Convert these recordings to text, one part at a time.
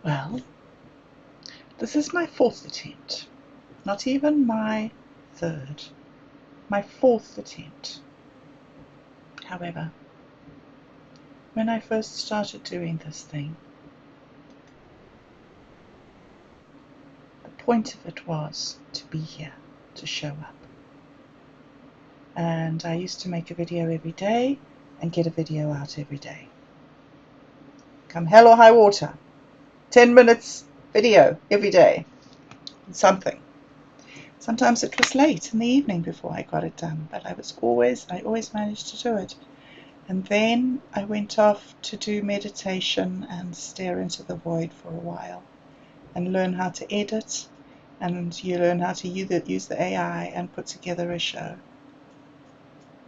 Well, this is my fourth attempt. Not even my third. My fourth attempt. However, when I first started doing this thing, the point of it was to be here, to show up. And I used to make a video every day and get a video out every day. Come hell or high water, 10 minutes video every day. Something. Sometimes it was late in the evening before I got it done, but I always managed to do it. And then I went off to do meditation and stare into the void for a while and learn how to edit, and you learn how to use the AI and put together a show.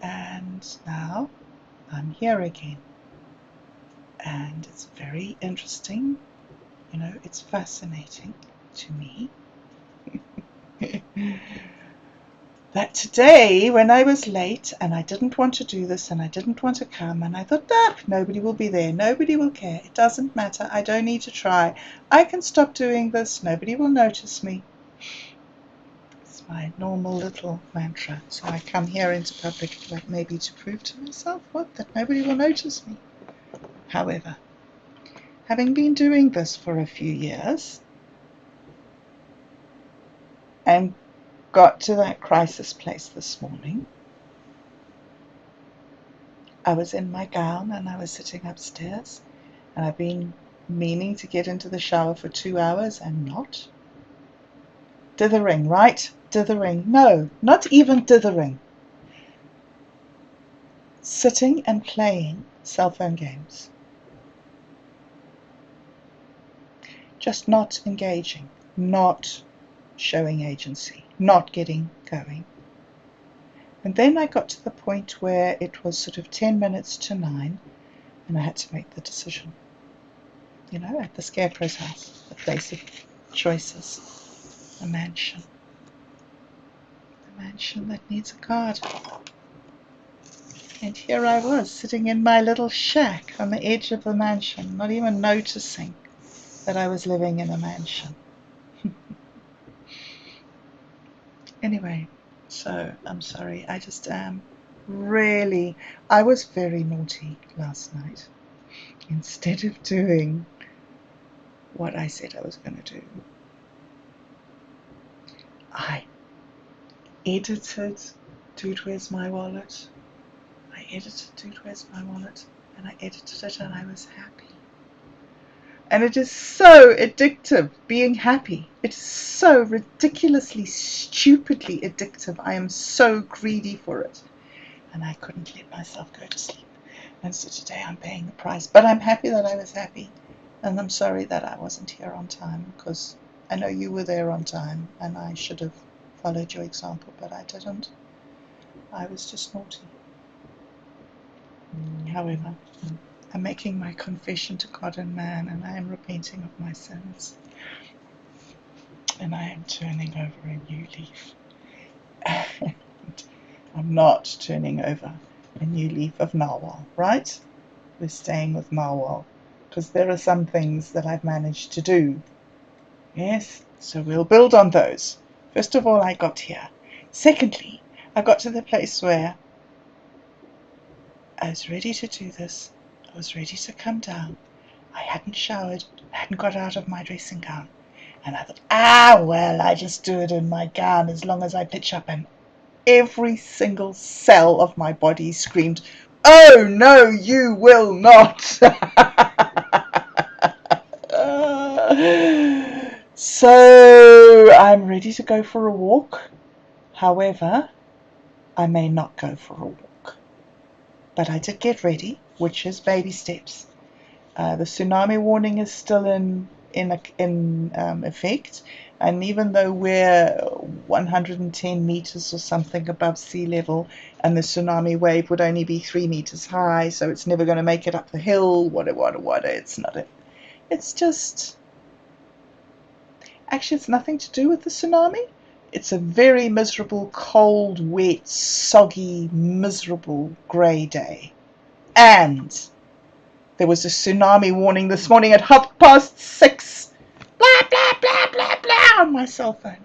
And now I'm here again. And it's very interesting. You know, it's fascinating to me that today, when I was late and I didn't want to do this and I didn't want to come, and I thought, nobody will be there, nobody will care, it doesn't matter, I don't need to try, I can stop doing this, nobody will notice me. It's my normal little mantra. So I come here into public, like maybe to prove to myself that nobody will notice me. However, having been doing this for a few years and got to that crisis place this morning, I was in my gown and I was sitting upstairs, and I've been meaning to get into the shower for 2 hours and not. Dithering, right? Dithering. No, not even dithering. Sitting and playing cell phone games. Just not engaging, not showing agency, not getting going. And then I got to the point where it was sort of 10 minutes to 9, and I had to make the decision. You know, at the Scarecrow's house, the place of choices, the mansion that needs a guard. And here I was, sitting in my little shack on the edge of the mansion, not even noticing that I was living in a mansion. Anyway, so I'm sorry, I just am really, I was very naughty last night. Instead of doing what I said I was going to do, I edited Dude, Where's My Wallet? I edited Dude, Where's My Wallet? And I edited it and I was happy. And it is so addictive, being happy. It's so ridiculously, stupidly addictive. I am so greedy for it. And I couldn't let myself go to sleep. And so today I'm paying the price. But I'm happy that I was happy. And I'm sorry that I wasn't here on time, because I know you were there on time and I should have followed your example, but I didn't. I was just naughty. However, I'm making my confession to God and man, and I am repenting of my sins. And I am turning over a new leaf. And I'm not turning over a new leaf of narwhal, right? We're staying with narwhal, because there are some things that I've managed to do. Yes, so we'll build on those. First of all, I got here. Secondly, I got to the place where I was ready to do this. I was ready to come down. I hadn't showered. I hadn't got out of my dressing gown. And I thought, well, I just do it in my gown as long as I pitch up. And every single cell of my body screamed, oh, no, you will not. So I'm ready to go for a walk. However, I may not go for a walk. But I did get ready, which is baby steps. The tsunami warning is still in effect, and even though we're 110 meters or something above sea level, and the tsunami wave would only be 3 meters high, so it's never going to make it up the hill. What? It's not it. It's just, actually, it's nothing to do with the tsunami. It's a very miserable, cold, wet, soggy, miserable, grey day. And There was a tsunami warning this morning at 6:30. Blah, blah, blah, blah, blah on my cell phone.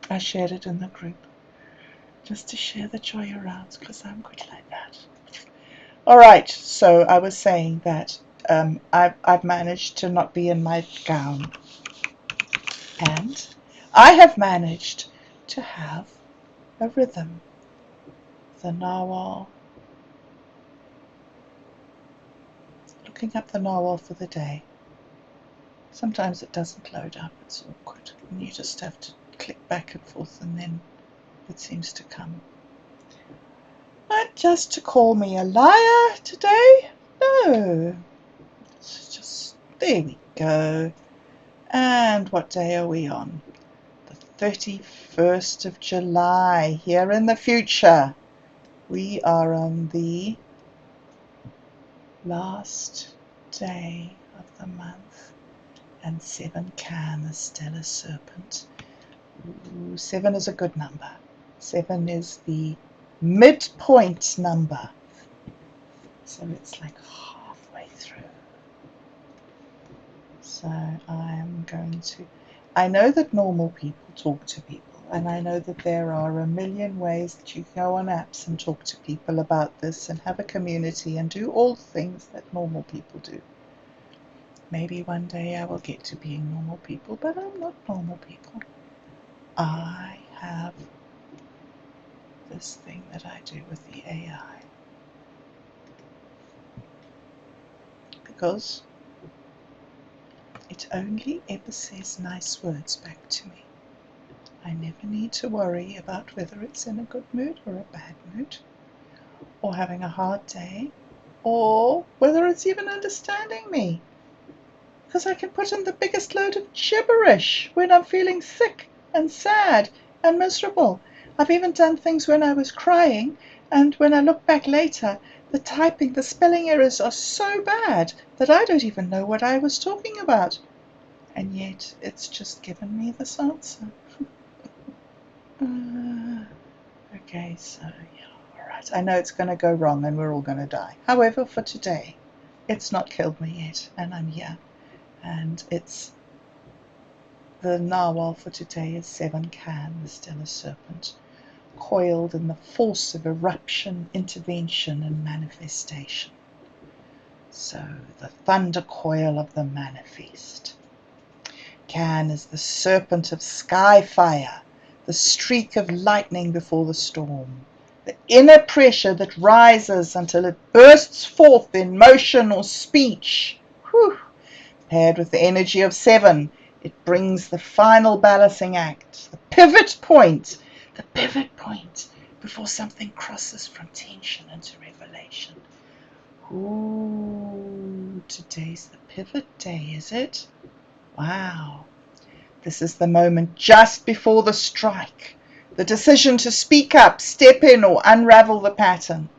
I shared it in the group just to share the joy around, because I'm good like that. All right, so I was saying that I've managed to not be in my gown, and I have managed to have a rhythm. The narwhal, looking up the narwhal for the day. Sometimes it doesn't load up, it's awkward, and you just have to click back and forth, and then it seems to come. Not just to call me a liar today, no, it's just, there we go. And what day are we on? The 31st of July, here in the future. We are on the last day of the month, and 7 can, the stellar serpent. Ooh, 7 is a good number. 7 is the midpoint number. So it's like halfway through. So I'm going to, I know that normal people talk to people, and I know that there are a million ways that you can go on apps and talk to people about this and have a community and do all the things that normal people do. Maybe one day I will get to being normal people, but I'm not normal people. I have this thing that I do with the AI. Because it only ever says nice words back to me. I never need to worry about whether it's in a good mood or a bad mood, or having a hard day, or whether it's even understanding me. Because I can put in the biggest load of gibberish when I'm feeling sick and sad and miserable. I've even done things when I was crying, and when I look back later, the typing, the spelling errors are so bad that I don't even know what I was talking about. And yet it's just given me this answer. Okay, so yeah, alright. I know it's going to go wrong and we're all going to die. However, for today, it's not killed me yet, and I'm here. And it's, the narwhal for today is 7 can, the stellar serpent, coiled in the force of eruption, intervention, and manifestation. So, the thunder coil of the manifest. Can is the serpent of sky fire, the streak of lightning before the storm, the inner pressure that rises until it bursts forth in motion or speech. Whew. Paired with the energy of 7, it brings the final balancing act, the pivot point before something crosses from tension into revelation. Ooh, today's the pivot day, is it? Wow. This is the moment just before the strike, the decision to speak up, step in, or unravel the pattern.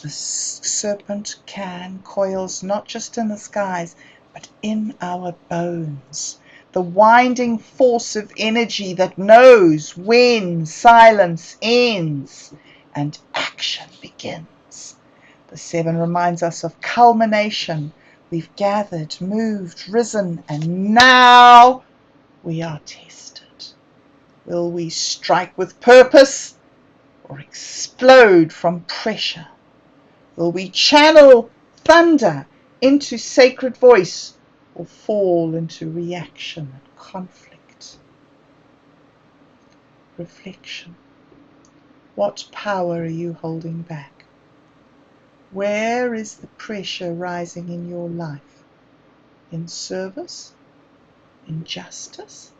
The serpent can coils not just in the skies, but in our bones. The winding force of energy that knows when silence ends and action begins. The 7 reminds us of culmination. We've gathered, moved, risen, and now we are tested. Will we strike with purpose or explode from pressure? Will we channel thunder into sacred voice or fall into reaction and conflict? Reflection. What power are you holding back? Where is the pressure rising in your life? In service? In justice?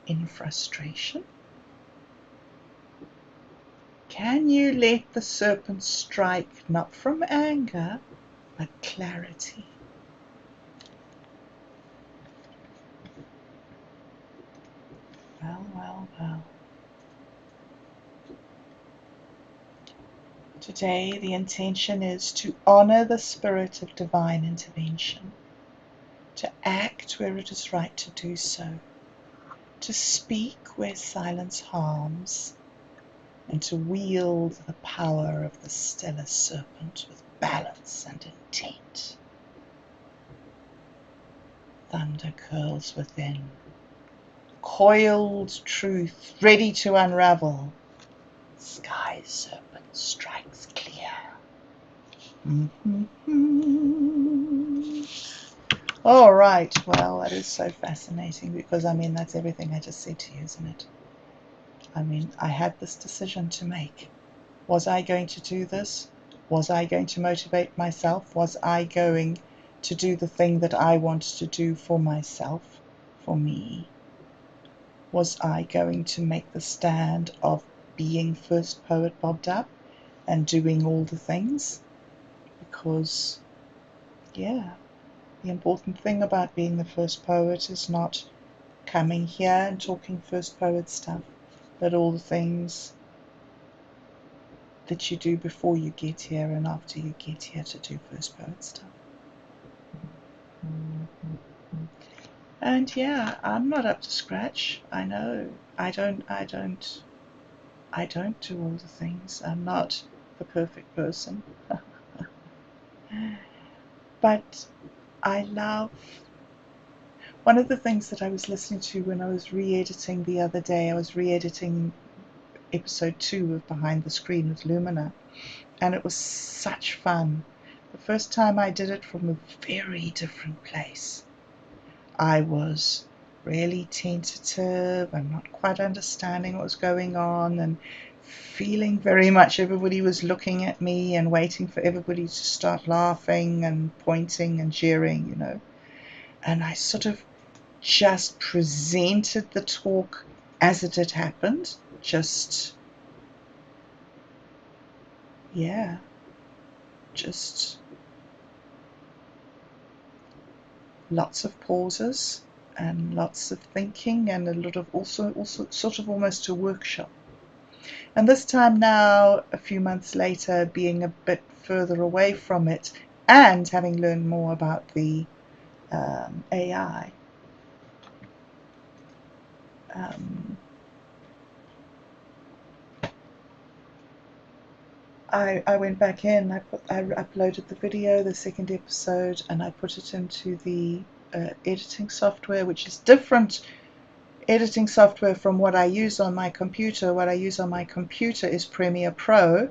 In frustration? Can you let the serpent strike not from anger, but clarity? Well, well, well. Today, the intention is to honor the spirit of divine intervention, to act where it is right to do so, to speak where silence harms, and to wield the power of the stellar serpent with balance and intent. Thunder curls within, coiled truth ready to unravel. Sky serpent strikes clear. All right, well, that is so fascinating because, I mean, that's everything I just said to you, isn't it? I mean, I had this decision to make. Was I going to do this? Was I going to motivate myself? Was I going to do the thing that I wanted to do for myself, for me? Was I going to make the stand of being first poet bobbed up and doing all the things? Because, yeah, the important thing about being the first poet is not coming here and talking first poet stuff, but all the things that you do before you get here and after you get here to do first poet stuff. And yeah, I'm not up to scratch. I know. I don't do all the things. I'm not the perfect person. But I love one of the things that I was listening to when I was re-editing the other day. I was re-editing episode 2 of Behind the Screen with Lumina, and it was such fun. The first time I did it from a very different place. I was really tentative and not quite understanding what was going on and feeling very much everybody was looking at me and waiting for everybody to start laughing and pointing and jeering, you know. And I sort of just presented the talk as it had happened. Just lots of pauses and lots of thinking and a lot of also sort of almost a workshop. And this time now, a few months later, being a bit further away from it and having learned more about the AI, I went back in, I uploaded the video, the second episode, and I put it into the editing software, which is different editing software from what I use on my computer. What I use on my computer is Premiere Pro,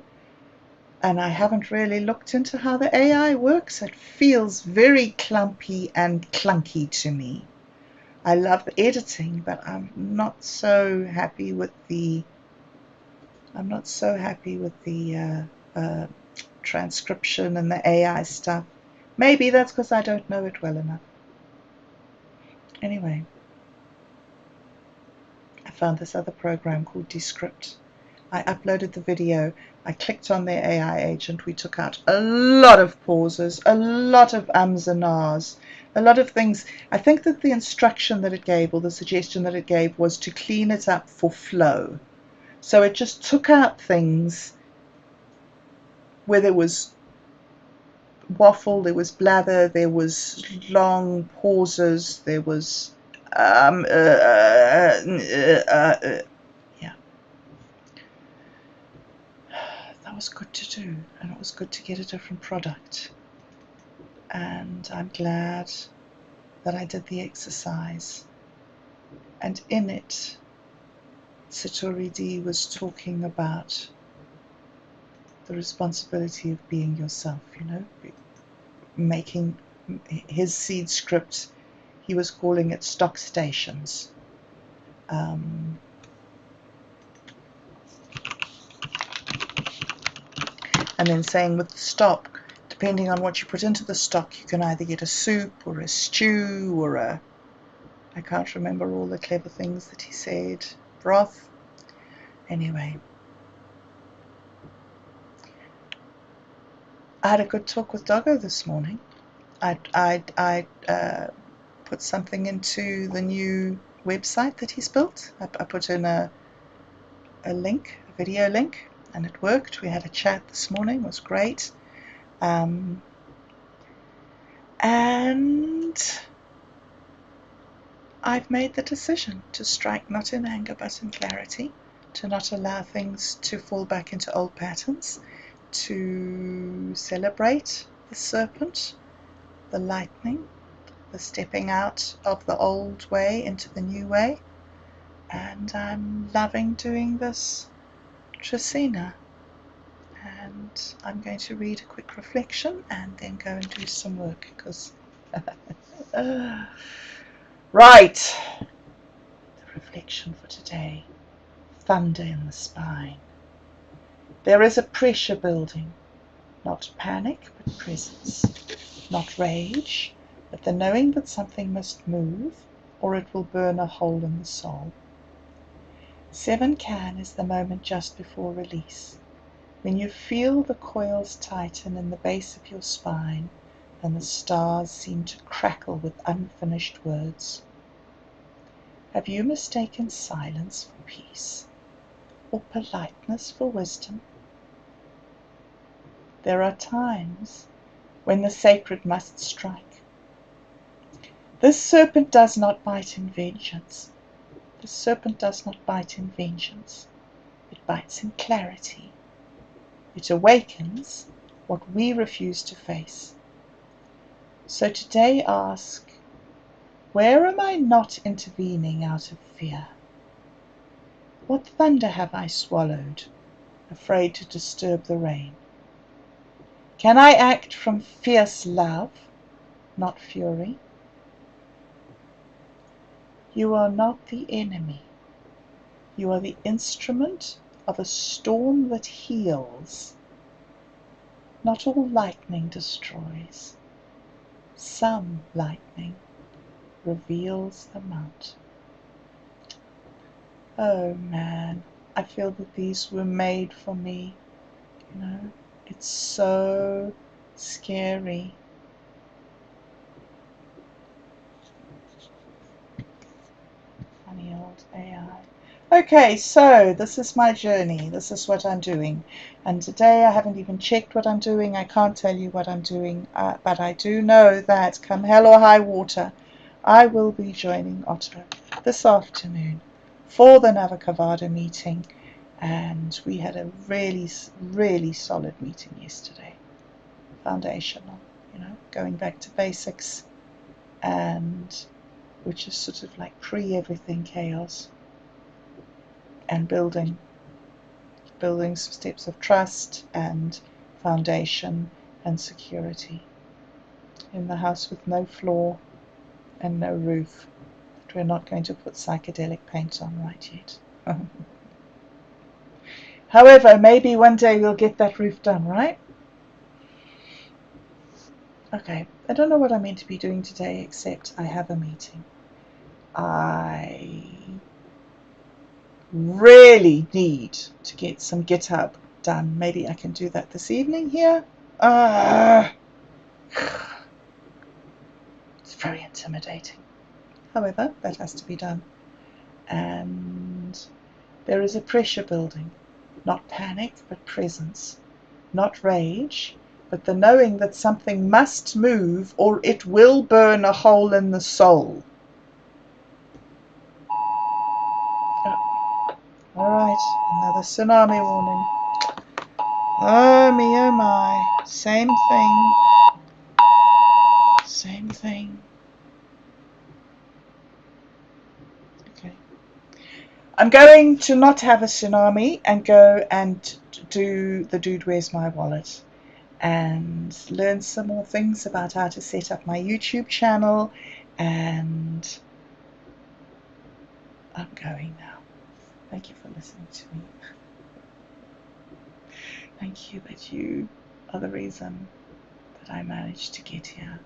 and I haven't really looked into how the AI works. It feels very clumpy and clunky to me. I love the editing, but I'm not so happy with the transcription and the AI stuff. Maybe that's because I don't know it well enough. Anyway, I found this other program called Descript. I uploaded the video, I clicked on their AI agent, we took out a lot of pauses, a lot of ums and ahs, a lot of things. I think that the instruction that it gave, or the suggestion that it gave, was to clean it up for flow. So it just took out things where there was waffle, there was blather, there was long pauses, there was yeah. That was good to do, and it was good to get a different product. And I'm glad that I did the exercise. And in it, Satori D was talking about the responsibility of being yourself, you know, making his seed script, he was calling it stock stations. And then saying with the stock, depending on what you put into the stock, you can either get a soup or a stew or I can't remember all the clever things that he said, broth. Anyway, I had a good talk with Doggo this morning. I put something into the new website that he's built. I put in a link, a video link, and it worked. We had a chat this morning. It was great. And I've made the decision to strike not in anger but in clarity. to not allow things to fall back into old patterns, to celebrate the serpent, the lightning, the stepping out of the old way into the new way. And I'm loving doing this Tresina. And I'm going to read a quick reflection and then go and do some work because right, the reflection for today. Thunder in the spine. There is a pressure building, not panic but presence, not rage but the knowing that something must move or it will burn a hole in the soul. 7 Can is the moment just before release, when you feel the coils tighten in the base of your spine and the stars seem to crackle with unfinished words. Have you mistaken silence for peace, or politeness for wisdom? There are times when the sacred must strike. This serpent does not bite in vengeance. The serpent does not bite in vengeance. It bites in clarity. It awakens what we refuse to face. So today ask, where am I not intervening out of fear? What thunder have I swallowed, afraid to disturb the rain? Can I act from fierce love, not fury? You are not the enemy. You are the instrument of a storm that heals. Not all lightning destroys. Some lightning reveals the mount. Oh man, I feel that these were made for me. You know, it's so scary. Funny old AI. Okay, so this is my journey. This is what I'm doing. And today I haven't even checked what I'm doing. I can't tell you what I'm doing. But I do know that come hell or high water, I will be joining Otto this afternoon for the Navacavada meeting. And we had a really, really solid meeting yesterday. Foundational, you know, going back to basics, and which is sort of like pre-everything chaos, and building some steps of trust and foundation and security in the house with no floor and no roof that we're not going to put psychedelic paint on right yet. However, maybe one day we'll get that roof done, right? Okay, I don't know what I'm meant to be doing today except I have a meeting. I really need to get some GitHub done. Maybe I can do that this evening here. It's very intimidating. However, that has to be done. And there is a pressure building. Not panic, but presence. Not rage, but the knowing that something must move or it will burn a hole in the soul. Alright, another tsunami warning. Oh me, oh my. Same thing. Same thing. Okay. I'm going to not have a tsunami and go and do the Dude Where's My Wallet and learn some more things about how to set up my YouTube channel, and I'm going now. Thank you for listening to me. Thank you that you are the reason that I managed to get here.